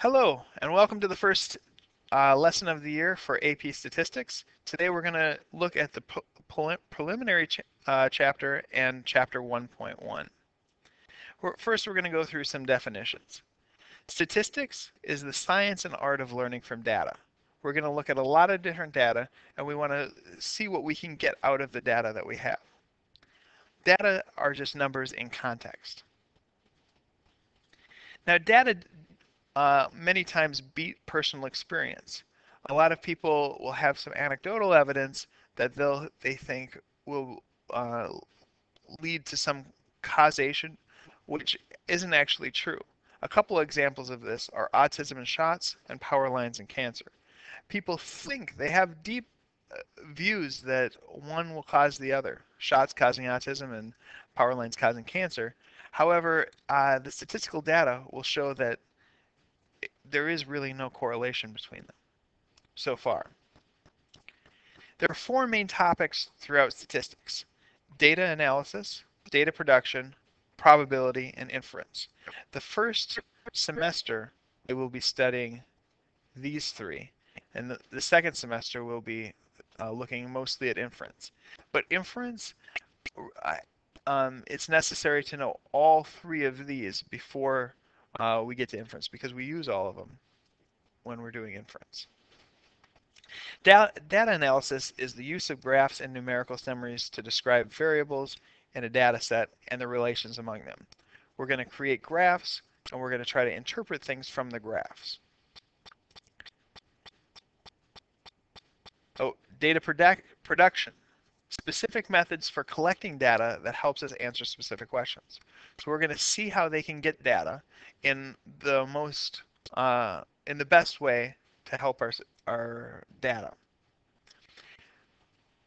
Hello, and welcome to the first lesson of the year for AP Statistics. Today we're going to look at the preliminary chapter and chapter 1.1. First, we're going to go through some definitions. Statistics is the science and art of learning from data. We're going to look at a lot of different data, and we want to see what we can get out of the data that we have. Data are just numbers in context. Now, data many times beat personal experience. A lot of people will have some anecdotal evidence that they think will lead to some causation, which isn't actually true. A couple of examples of this are autism and shots and power lines and cancer. People think they have deep views that one will cause the other, shots causing autism and power lines causing cancer. However, the statistical data will show that there is really no correlation between them so far. There are four main topics throughout statistics: data analysis, data production, probability, and inference. The first semester, we will be studying these three, and the second semester will be looking mostly at inference. But inference, it's necessary to know all three of these before we get to inference, because we use all of them when we're doing inference. Data analysis is the use of graphs and numerical summaries to describe variables in a data set and the relations among them. We're going to create graphs, and we're going to try to interpret things from the graphs. Data production. Specific methods for collecting data that helps us answer specific questions. So we're going to see how they can get data in the best way to help our data.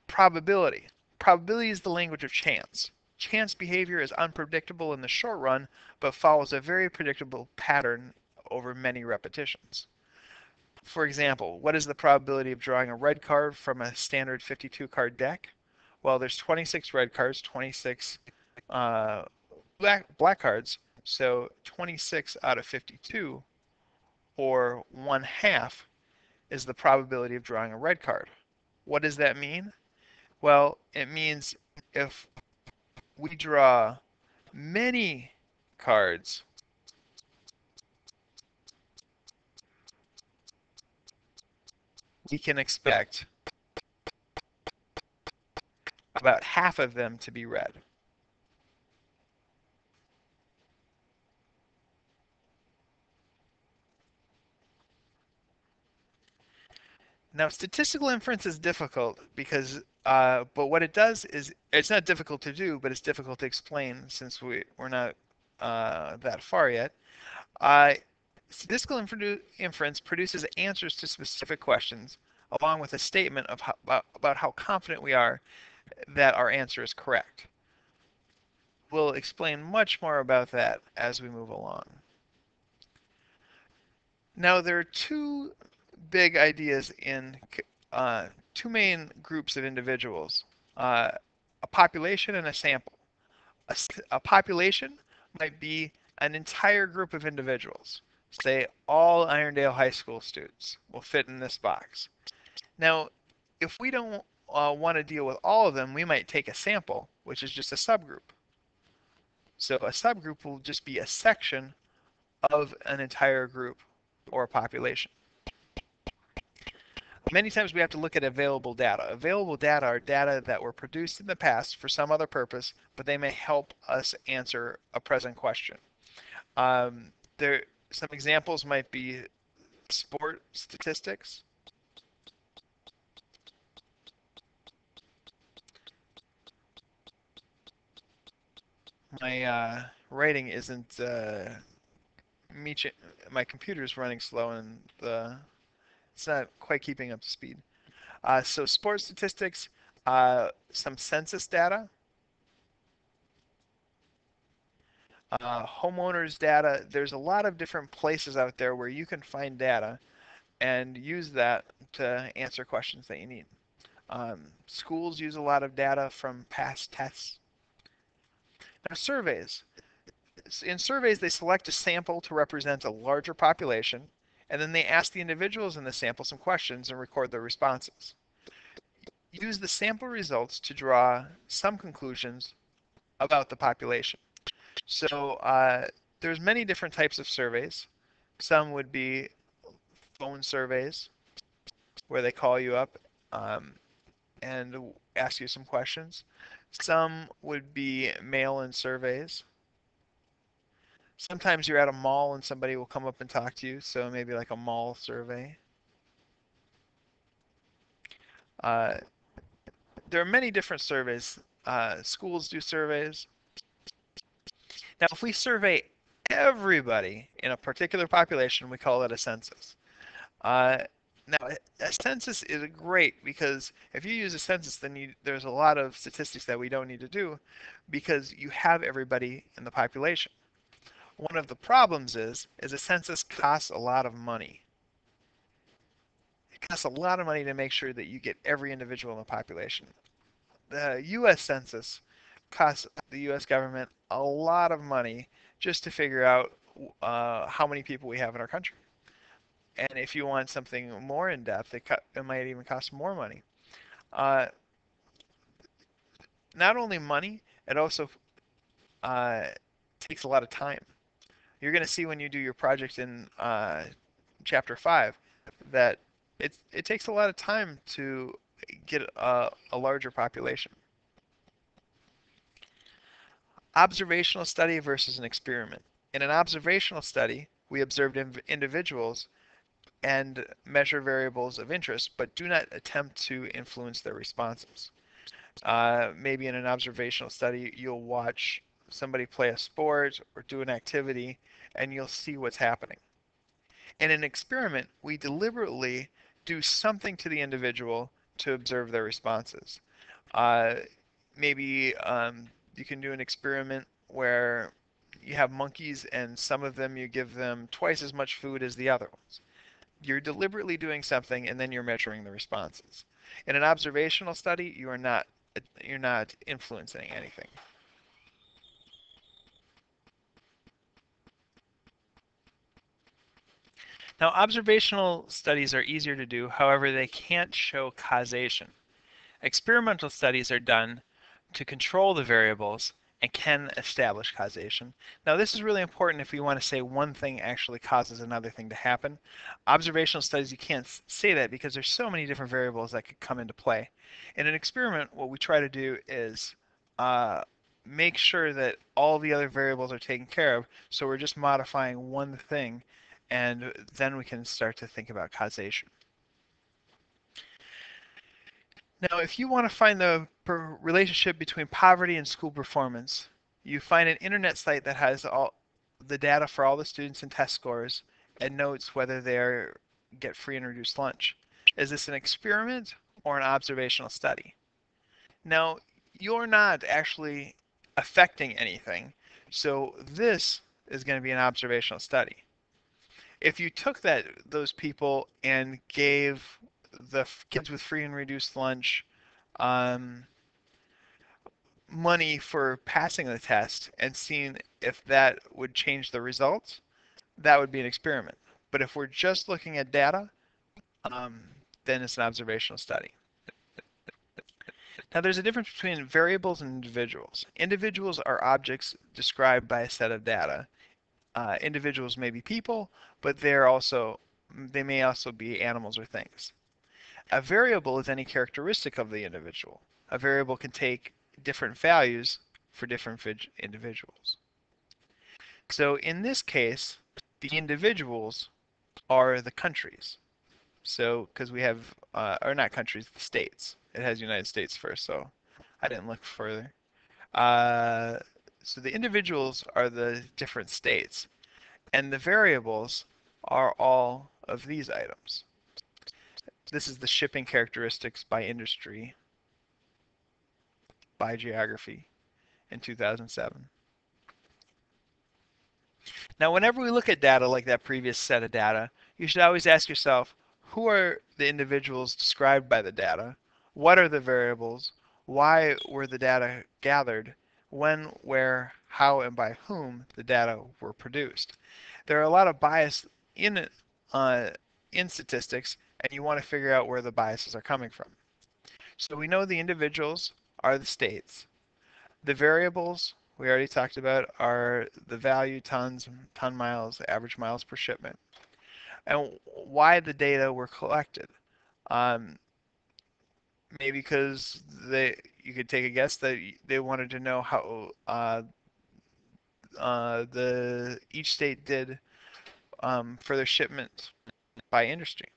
Probability. Probability is the language of chance. Chance behavior is unpredictable in the short run, but follows a very predictable pattern over many repetitions. For example, what is the probability of drawing a red card from a standard 52 card deck? Well, there's 26 red cards, 26 black cards, so 26 out of 52, or 1/2, is the probability of drawing a red card. What does that mean? Well, it means if we draw many cards, we can expect about half of them to be red. Now, statistical inference is difficult because, but what it does is, it's not difficult to do, but it's difficult to explain since we're not that far yet. Statistical inference produces answers to specific questions, along with a statement of about how confident we are that our answer is correct. We'll explain much more about that as we move along. Now, there are two big ideas in two main groups of individuals, a population and a sample. A population might be an entire group of individuals. Say all Irondale High School students will fit in this box. Now, if we don't want to deal with all of them, we might take a sample, which is just a subgroup. So a subgroup will just be a section of an entire group or a population. Many times we have to look at available data. Available data are data that were produced in the past for some other purpose, but they may help us answer a present question. Some examples might be sport statistics. My writing isn't my computer's running slow, and it's not quite keeping up to speed. So sports statistics, some census data, homeowners data. There's a lot of different places out there where you can find data and use that to answer questions that you need. Schools use a lot of data from past tests. Now, surveys. In surveys, they select a sample to represent a larger population, and then they ask the individuals in the sample some questions and record their responses. Use the sample results to draw some conclusions about the population. So there's many different types of surveys. Some would be phone surveys where they call you up um, and ask you some questions. Some would be mail-in surveys. Sometimes you're at a mall and somebody will come up and talk to you, so maybe like a mall survey. Uh, there are many different surveys. Schools do surveys. Now, if we survey everybody in a particular population, we call it a census. Uh, now, a census is great because if you use a census, then there's a lot of statistics that we don't need to do because you have everybody in the population. One of the problems is a census costs a lot of money. It costs a lot of money to make sure that you get every individual in the population. The U.S. Census costs the U.S. government a lot of money just to figure out how many people we have in our country. And if you want something more in depth, it might even cost more money. Uh, Not only money, it also uh, takes a lot of time. You're going to see when you do your project in Chapter 5 that it takes a lot of time to get a larger population. Observational study versus an experiment. In an observational study, we observed individuals and measure variables of interest, but do not attempt to influence their responses. Maybe in an observational study, you'll watch somebody play a sport or do an activity, and you'll see what's happening. In an experiment, we deliberately do something to the individual to observe their responses. Uh, Maybe you can do an experiment where you have monkeys and some of them you give them twice as much food as the other ones. You're deliberately doing something and then you're measuring the responses. In an observational study, you're not influencing anything. Now, observational studies are easier to do, however, they can't show causation. Experimental studies are done to control the variables and can establish causation. Now, this is really important if we want to say one thing actually causes another thing to happen. Observational studies, you can't say that because there's so many different variables that could come into play. In an experiment, what we try to do is make sure that all the other variables are taken care of, so we're just modifying one thing, and then we can start to think about causation. Now, if you want to find the relationship between poverty and school performance, you find an internet site that has all the data for all the students and test scores and notes whether they get free and reduced lunch. Is this an experiment or an observational study? Now, you're not actually affecting anything, so this is going to be an observational study. If you took those people and gave the kids with free and reduced lunch um, money for passing the test and seeing if that would change the results, that would be an experiment. But if we're just looking at data, um, then it's an observational study. Now there's a difference between variables and individuals. Individuals are objects described by a set of data. Individuals may be people, but they may also be animals or things. A variable is any characteristic of the individual. A variable can take different values for different individuals. So in this case, the individuals are the countries. So, because we have, or not countries, the states. It has United States first, so I didn't look further. So the individuals are the different states, and the variables are all of these items. This is the shipping characteristics by industry, by geography in 2007. Now, whenever we look at data like that previous set of data, you should always ask yourself, who are the individuals described by the data? What are the variables? Why were the data gathered? When, where, how, and by whom the data were produced? There are a lot of bias in uh, in statistics, and you want to figure out where the biases are coming from. So we know the individuals are the states. The variables we already talked about are the value, tons, ton miles, average miles per shipment, and why the data were collected. Um, maybe because you could take a guess that they wanted to know how the each state did for their shipments by industry.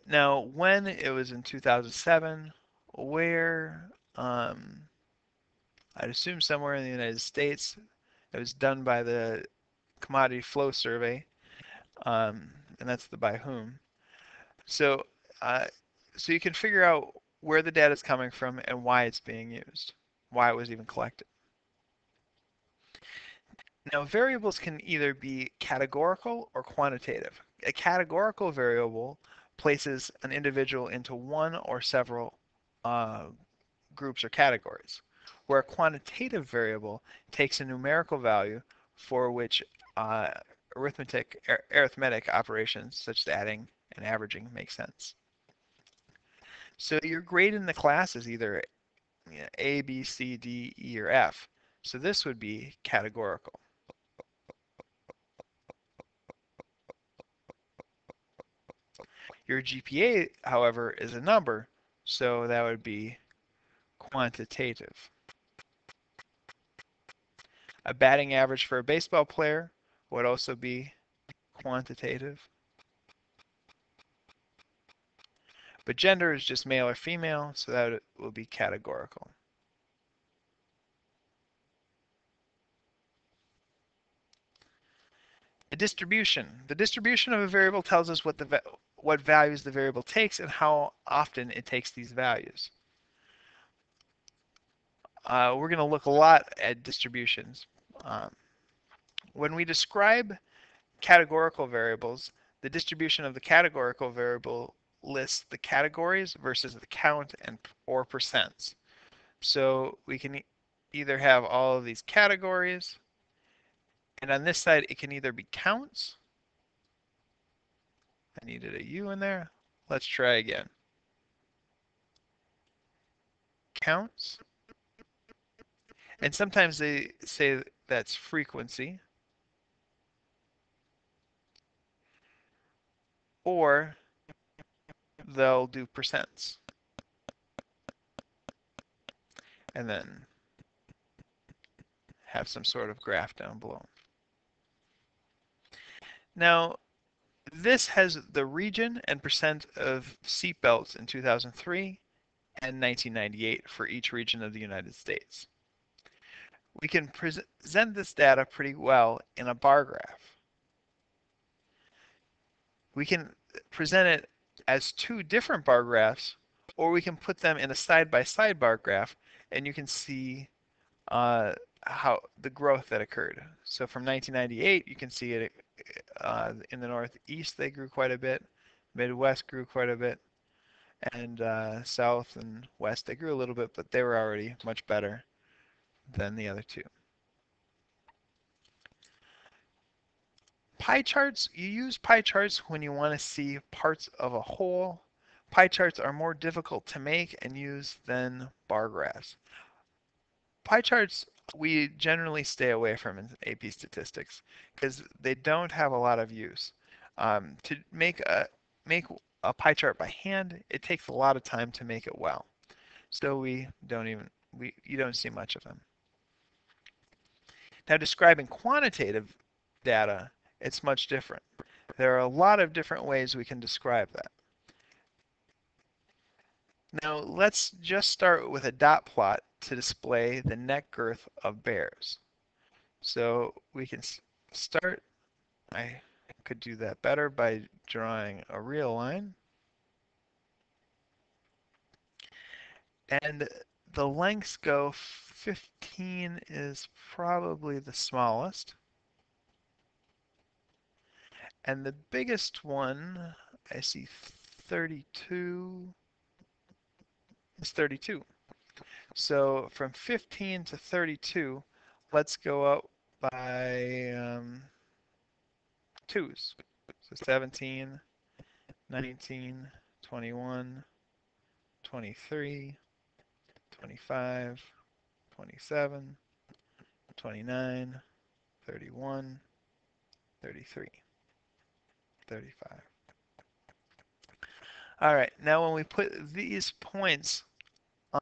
Now, when it was in 2007, where I'd assume somewhere in the United States, it was done by the Commodity Flow Survey, and that's the by whom. So, uh, so you can figure out where the data is coming from and why it's being used, why it was even collected. Now, variables can either be categorical or quantitative. A categorical variable places an individual into one or several uh, groups or categories, where a quantitative variable takes a numerical value for which uh, arithmetic operations such as adding and averaging make sense. So your grade in the class is either A, B, C, D, E, or F. So this would be categorical. Your GPA, however, is a number, so that would be quantitative. A batting average for a baseball player would also be quantitative. But gender is just male or female, so that will be categorical. A distribution. The distribution of a variable tells us what values the variable takes and how often it takes these values. We're going to look a lot at distributions. Um, when we describe categorical variables, the distribution of the categorical variable lists the categories versus the count and or percents. So we can either have all of these categories, and on this side it can either be counts. I needed a U in there. Let's try again. Counts. And sometimes they say that's frequency. Or they'll do percents. And then have some sort of graph down below. Now, this has the region and percent of seatbelts in 2003 and 1998 for each region of the United States. We can present this data pretty well in a bar graph. We can present it as two different bar graphs, or we can put them in a side-by-side bar graph, and you can see how the growth that occurred. So from 1998, you can see it in the Northeast, they grew quite a bit. Midwest grew quite a bit. And South and West, they grew a little bit, but they were already much better than the other two. Pie charts, you use pie charts when you want to see parts of a whole. Pie charts are more difficult to make and use than bar graphs. Pie charts we generally stay away from in AP statistics because they don't have a lot of use. To make a pie chart by hand, it takes a lot of time to make it well. So you don't see much of them. Now describing quantitative data, it's much different. There are a lot of different ways we can describe that. Now let's just start with a dot plot to display the neck girth of bears. So we can start, I could do that better by drawing a real line. And the lengths go 15 is probably the smallest. And the biggest one, I see 32, is 32. So from 15 to 32, let's go up by twos. So 17, 19, 21, 23, 25, 27, 29, 31, 33, 35. All right, now when we put these points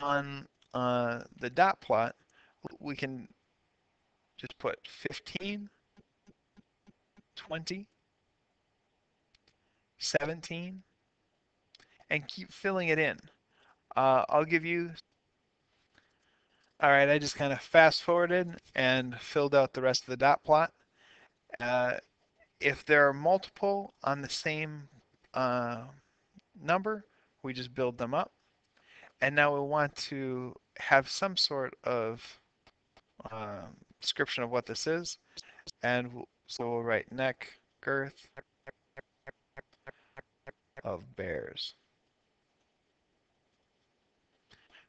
on the dot plot, we can just put 15, 20, 17, and keep filling it in. I'll give you, all right, I just kind of fast forwarded and filled out the rest of the dot plot. Uh, if there are multiple on the same uh, number, we just build them up. And now we want to have some sort of description of what this is. And so we'll write neck, girth of bears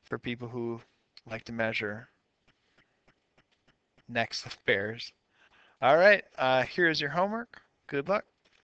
for people who like to measure necks of bears. All right, here's your homework. Good luck.